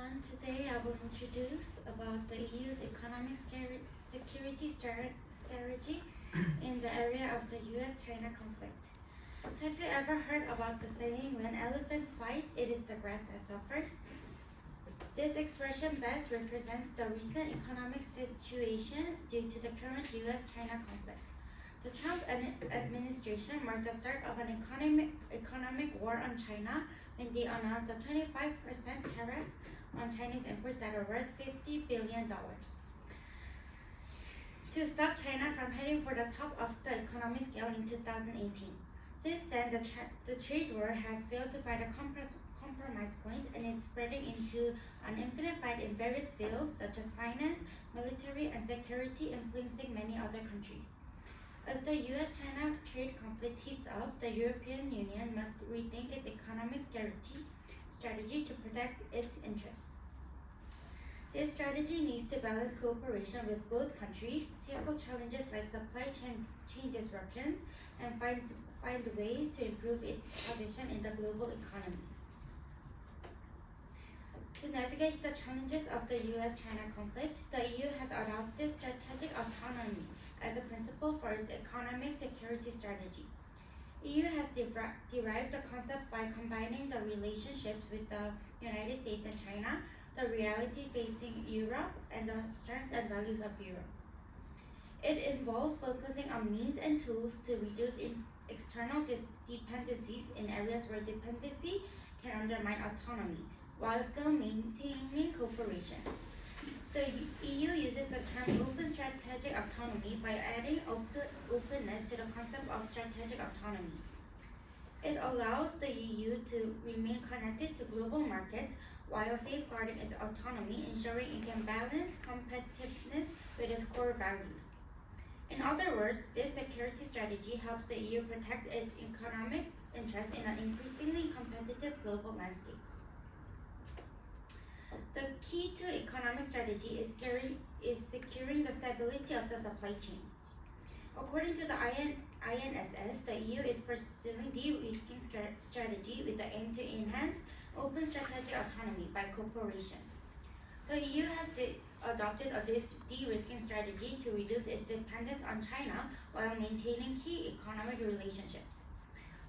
everyone. Today I will introduce about the EU's economic security strategy in the area of the US-China conflict. Have you ever heard about the saying, when elephants fight, it is the grass that suffers? This expression best represents the recent economic situation due to the current US-China conflict. The Trump administration marked the start of an economic war on China when they announced a 25% tariff on Chinese imports that are worth $50 billion to stop China from heading for the top of the economic scale in 2018. Since then, the trade war has failed to find a compromise point, and it's spreading into an infinite fight in various fields such as finance, military, and security, influencing many other countries. As the US-China trade conflict heats up, the European Union must rethink its economic strategy to protect its interests. This strategy needs to balance cooperation with both countries, tackle challenges like supply chain disruptions, and find ways to improve its position in the global economy. To navigate the challenges of the US-China conflict, the EU has adopted strategic autonomy as a principle for its economic security strategy. EU has derived the concept by combining the relationships with the United States and China, the reality facing Europe, and the strengths and values of Europe. It involves focusing on means and tools to reduce external dependencies in areas where dependency can undermine autonomy, while still maintaining cooperation. The EU uses the term open strategic autonomy by adding openness to the concept of strategic autonomy. It allows the EU to remain connected to global markets while safeguarding its autonomy, ensuring it can balance competitiveness with its core values. In other words, this security strategy helps the EU protect its economic interests in an increasingly competitive global landscape. The key to economic strategy is securing the stability of the supply chain. According to the INSS, the EU is pursuing de-risking strategy with the aim to enhance open strategic autonomy by cooperation. The EU has adopted a de-risking strategy to reduce its dependence on China while maintaining key economic relationships.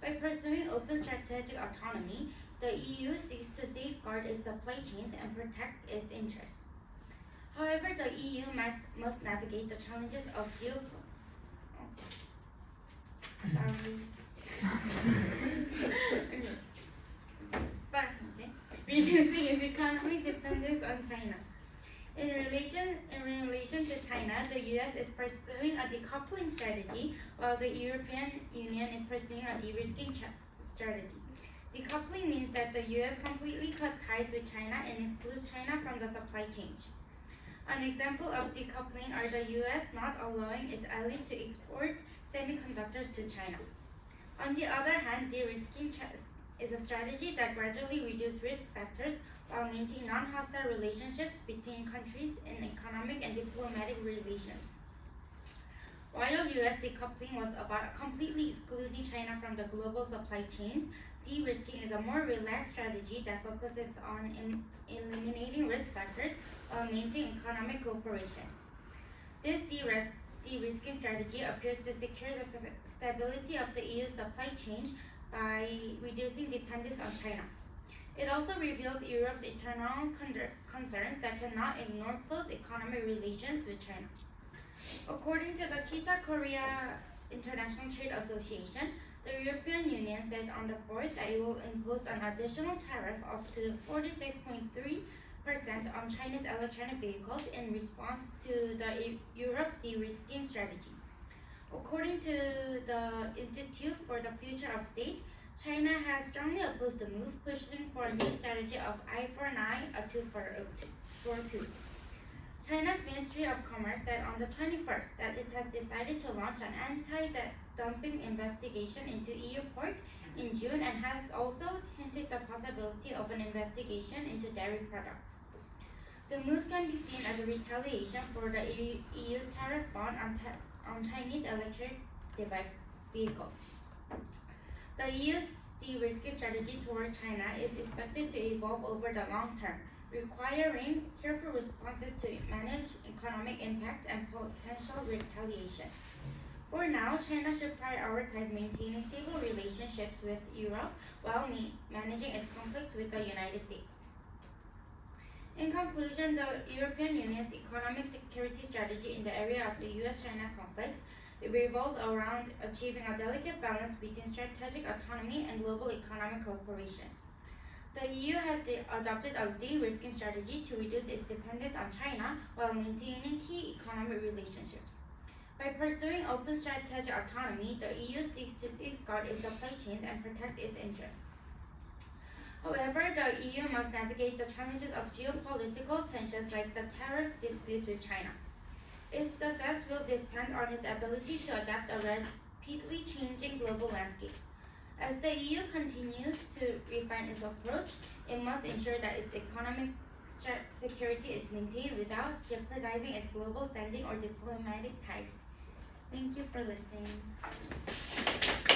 By pursuing open strategic autonomy, the EU seeks to safeguard its supply chains and protect its interests. However, the EU must navigate the challenges of reducing its economic dependence on China. In relation to China, the US is pursuing a decoupling strategy, while the European Union is pursuing a de-risking strategy. Decoupling means that the US completely cut ties with China and excludes China from the supply chain. An example of decoupling are the US not allowing its allies to export semiconductors to China. On the other hand, de-risking is a strategy that gradually reduces risk factors while maintaining non-hostile relationships between countries in economic and diplomatic relations. While US decoupling was about completely excluding China from the global supply chains, de-risking is a more relaxed strategy that focuses on eliminating risk factors while maintaining economic cooperation. This de-risking strategy appears to secure the stability of the EU supply chain by reducing dependence on China. It also reveals Europe's internal concerns that cannot ignore close economic relations with China. According to the Kita-Korea International Trade Association, the European Union said on the 4th that it will impose an additional tariff of up to 46.3% on Chinese electronic vehicles in response to Europe's de-risking strategy. According to the Institute for the Future of State, China has strongly opposed the move, pushing for a new strategy of eye for an eye, a tooth for a tooth. China's Ministry of Commerce said on the 21st that it has decided to launch an anti-dumping investigation into EU pork in June and has also hinted the possibility of an investigation into dairy products. The move can be seen as a retaliation for the EU's tariff ban on Chinese electric vehicles. The EU's de-risking strategy toward China is expected to evolve over the long term, requiring careful responses to manage economic impacts and potential retaliation. For now, China should prioritize maintaining stable relationships with Europe while managing its conflicts with the United States. In conclusion, the European Union's economic security strategy in the area of the US-China conflict revolves around achieving a delicate balance between strategic autonomy and global economic cooperation. The EU has adopted a de-risking strategy to reduce its dependence on China while maintaining key economic relationships. By pursuing open strategic autonomy, the EU seeks to safeguard its supply chains and protect its interests. However, the EU must navigate the challenges of geopolitical tensions like the tariff disputes with China. Its success will depend on its ability to adapt a rapidly changing global landscape. As the EU continues to refine its approach, it must ensure that its economic security is maintained without jeopardizing its global standing or diplomatic ties. Thank you for listening.